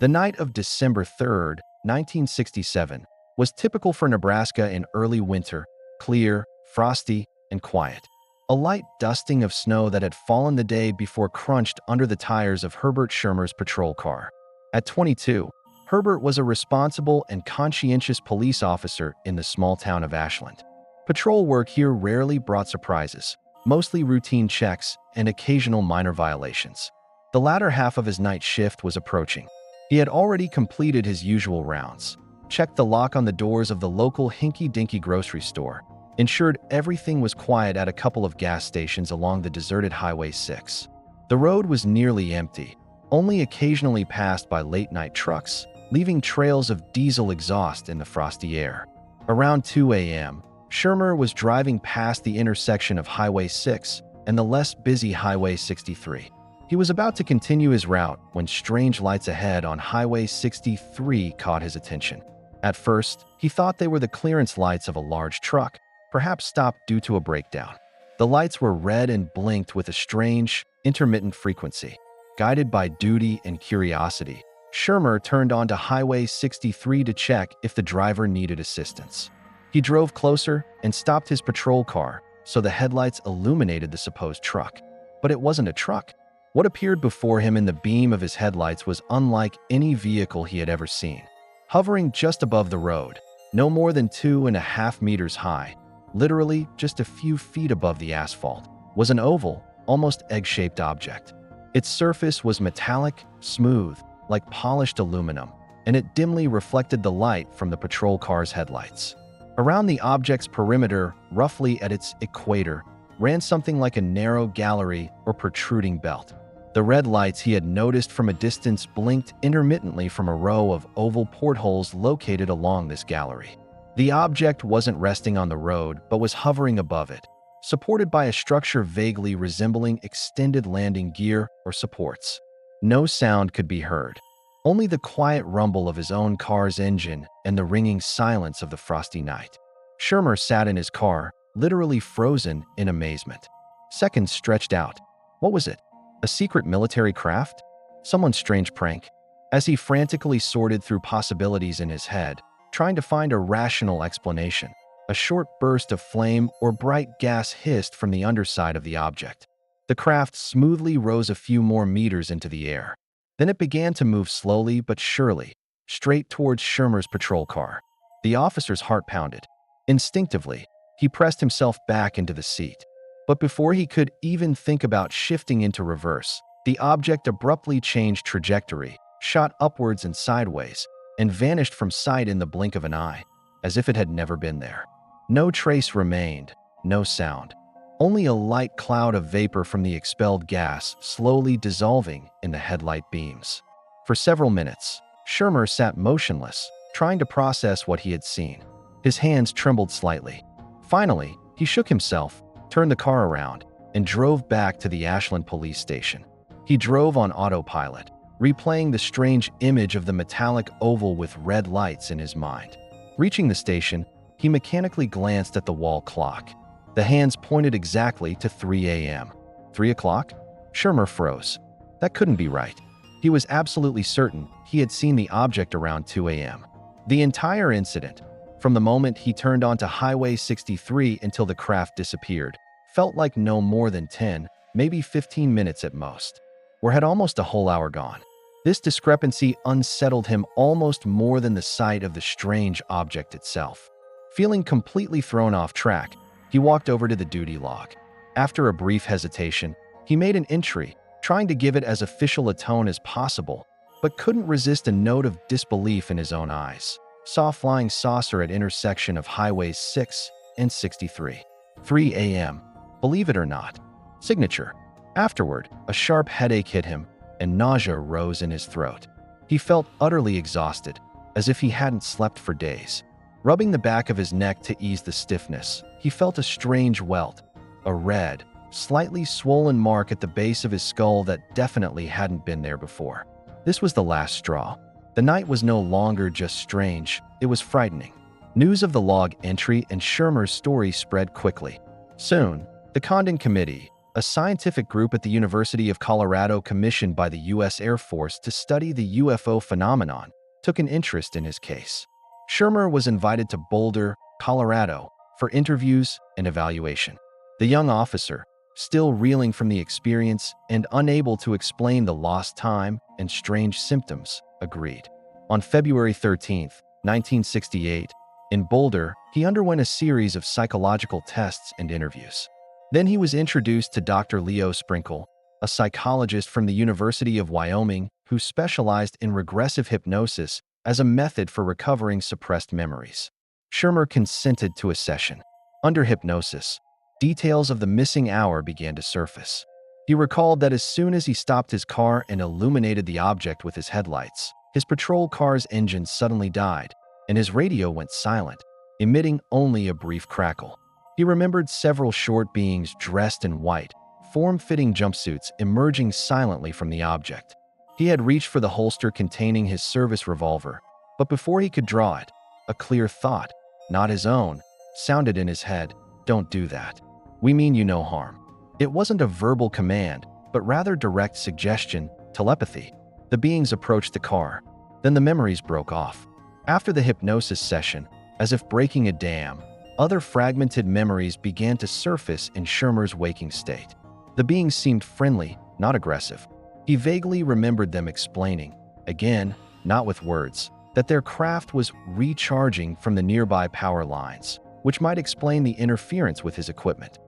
The night of December 3rd, 1967, was typical for Nebraska in early winter, clear, frosty, and quiet. A light dusting of snow that had fallen the day before crunched under the tires of Herbert Schirmer's patrol car. At 22, Herbert was a responsible and conscientious police officer in the small town of Ashland. Patrol work here rarely brought surprises, mostly routine checks and occasional minor violations. The latter half of his night shift was approaching. He had already completed his usual rounds, checked the lock on the doors of the local hinky-dinky grocery store, ensured everything was quiet at a couple of gas stations along the deserted Highway 6. The road was nearly empty, only occasionally passed by late-night trucks, leaving trails of diesel exhaust in the frosty air. Around 2 a.m., Schirmer was driving past the intersection of Highway 6 and the less busy Highway 63. He was about to continue his route when strange lights ahead on Highway 63 caught his attention. At first, he thought they were the clearance lights of a large truck, perhaps stopped due to a breakdown. The lights were red and blinked with a strange, intermittent frequency. Guided by duty and curiosity, Schirmer turned onto Highway 63 to check if the driver needed assistance. He drove closer and stopped his patrol car so the headlights illuminated the supposed truck. But it wasn't a truck. What appeared before him in the beam of his headlights was unlike any vehicle he had ever seen. Hovering just above the road, no more than 2.5 meters high, literally just a few feet above the asphalt, was an oval, almost egg-shaped object. Its surface was metallic, smooth, like polished aluminum, and it dimly reflected the light from the patrol car's headlights. Around the object's perimeter, roughly at its equator, ran something like a narrow gallery or protruding belt. The red lights he had noticed from a distance blinked intermittently from a row of oval portholes located along this gallery. The object wasn't resting on the road, but was hovering above it, supported by a structure vaguely resembling extended landing gear or supports. No sound could be heard, only the quiet rumble of his own car's engine and the ringing silence of the frosty night. Schirmer sat in his car, literally frozen in amazement. Seconds stretched out. What was it? A secret military craft? Someone's strange prank? As he frantically sorted through possibilities in his head, trying to find a rational explanation, a short burst of flame or bright gas hissed from the underside of the object. The craft smoothly rose a few more meters into the air. Then it began to move slowly but surely, straight towards Schirmer's patrol car. The officer's heart pounded. Instinctively, he pressed himself back into the seat. But before he could even think about shifting into reverse, the object abruptly changed trajectory, shot upwards and sideways, and vanished from sight in the blink of an eye, as if it had never been there. No trace remained, no sound. Only a light cloud of vapor from the expelled gas slowly dissolving in the headlight beams. For several minutes, Schirmer sat motionless, trying to process what he had seen. His hands trembled slightly. Finally, he shook himself, turned the car around, and drove back to the Ashland police station. He drove on autopilot, replaying the strange image of the metallic oval with red lights in his mind. Reaching the station, he mechanically glanced at the wall clock. The hands pointed exactly to 3 a.m. 3 o'clock? Schirmer froze. That couldn't be right. He was absolutely certain he had seen the object around 2 a.m. The entire incident, from the moment he turned onto Highway 63 until the craft disappeared, felt like no more than 10, maybe 15 minutes at most, or had almost a whole hour gone. This discrepancy unsettled him almost more than the sight of the strange object itself. Feeling completely thrown off track, he walked over to the duty log. After a brief hesitation, he made an entry, trying to give it as official a tone as possible, but couldn't resist a note of disbelief in his own eyes. Saw flying saucer at intersection of Highways 6 and 63. 3 a.m. Believe it or not. Signature. Afterward, a sharp headache hit him, and nausea rose in his throat. He felt utterly exhausted, as if he hadn't slept for days. Rubbing the back of his neck to ease the stiffness, he felt a strange welt, a red, slightly swollen mark at the base of his skull that definitely hadn't been there before. This was the last straw. The night was no longer just strange, it was frightening. News of the log entry and Schirmer's story spread quickly. Soon, the Condon Committee, a scientific group at the University of Colorado commissioned by the U.S. Air Force to study the UFO phenomenon, took an interest in his case. Shermer was invited to Boulder, Colorado, for interviews and evaluation. The young officer, still reeling from the experience and unable to explain the lost time and strange symptoms, agreed. On February 13, 1968, in Boulder, he underwent a series of psychological tests and interviews. Then he was introduced to Dr. Leo Sprinkle, a psychologist from the University of Wyoming who specialized in regressive hypnosis as a method for recovering suppressed memories. Shermer consented to a session. Under hypnosis, details of the missing hour began to surface. He recalled that as soon as he stopped his car and illuminated the object with his headlights, his patrol car's engine suddenly died, and his radio went silent, emitting only a brief crackle. He remembered several short beings dressed in white, form-fitting jumpsuits emerging silently from the object. He had reached for the holster containing his service revolver, but before he could draw it, a clear thought, not his own, sounded in his head. "Don't do that. We mean you no harm." It wasn't a verbal command, but rather direct suggestion, telepathy. The beings approached the car. Then the memories broke off. After the hypnosis session, as if breaking a dam, other fragmented memories began to surface in Shermer's waking state. The beings seemed friendly, not aggressive. He vaguely remembered them explaining, again, not with words, that their craft was recharging from the nearby power lines, which might explain the interference with his equipment.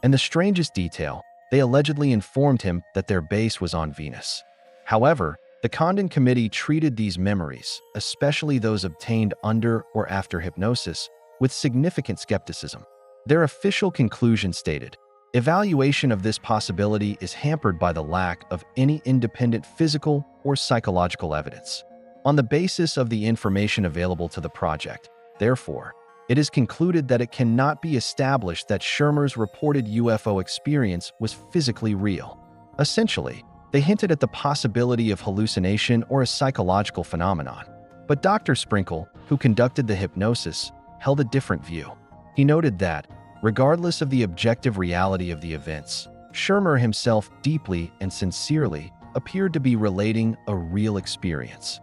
And the strangest detail, they allegedly informed him that their base was on Venus. However, the Condon Committee treated these memories, especially those obtained under or after hypnosis, with significant skepticism. Their official conclusion stated, "Evaluation of this possibility is hampered by the lack of any independent physical or psychological evidence. On the basis of the information available to the project, therefore, it is concluded that it cannot be established that Shermer's reported UFO experience was physically real." Essentially, they hinted at the possibility of hallucination or a psychological phenomenon. But Dr. Sprinkle, who conducted the hypnosis, held a different view. He noted that, regardless of the objective reality of the events, Shermer himself deeply and sincerely appeared to be relating a real experience.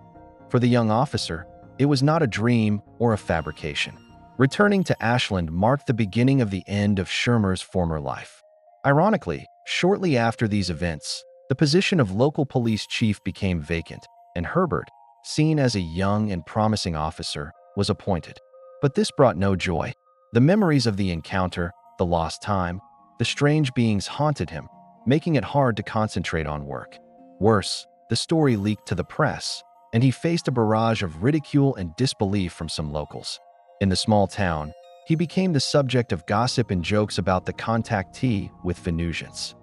For the young officer, it was not a dream or a fabrication. Returning to Ashland marked the beginning of the end of Shermer's former life. Ironically, shortly after these events, the position of local police chief became vacant, and Herbert, seen as a young and promising officer, was appointed. But this brought no joy. The memories of the encounter, the lost time, the strange beings haunted him, making it hard to concentrate on work. Worse, the story leaked to the press, and he faced a barrage of ridicule and disbelief from some locals. In the small town, he became the subject of gossip and jokes about the contactee with Venusians.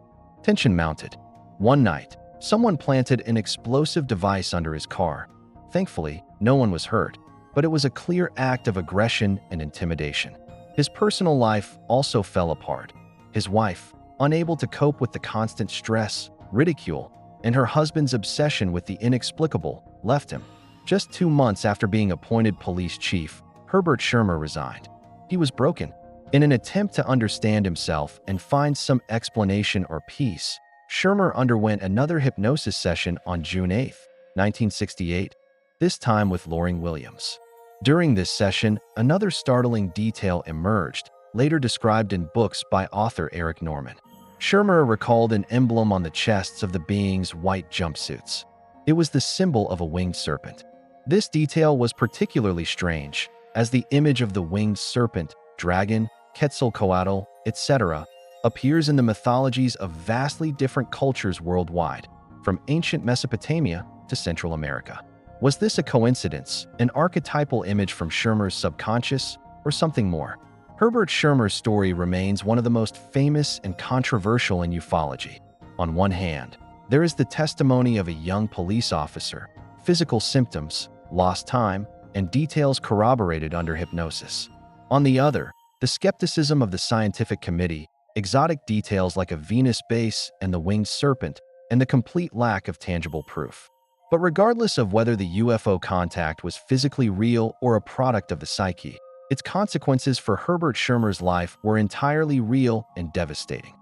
Tension mounted. One night, someone planted an explosive device under his car. Thankfully, no one was hurt, but it was a clear act of aggression and intimidation. His personal life also fell apart. His wife, unable to cope with the constant stress, ridicule, and her husband's obsession with the inexplicable, left him. Just 2 months after being appointed police chief, Herbert Shermer resigned. He was broken. In an attempt to understand himself and find some explanation or peace, Shermer underwent another hypnosis session on June 8, 1968, this time with Loring Williams. During this session, another startling detail emerged, later described in books by author Eric Norman. Shermer recalled an emblem on the chests of the beings' white jumpsuits. It was the symbol of a winged serpent. This detail was particularly strange, as the image of the winged serpent, dragon, Quetzalcoatl, etc., appears in the mythologies of vastly different cultures worldwide, from ancient Mesopotamia to Central America. Was this a coincidence, an archetypal image from Shermer's subconscious, or something more? Herbert Shermer's story remains one of the most famous and controversial in ufology. On one hand, there is the testimony of a young police officer, physical symptoms, lost time, and details corroborated under hypnosis. On the other, the skepticism of the scientific committee, exotic details like a Venus base and the winged serpent, and the complete lack of tangible proof. But regardless of whether the UFO contact was physically real or a product of the psyche, its consequences for Herbert Shermer's life were entirely real and devastating.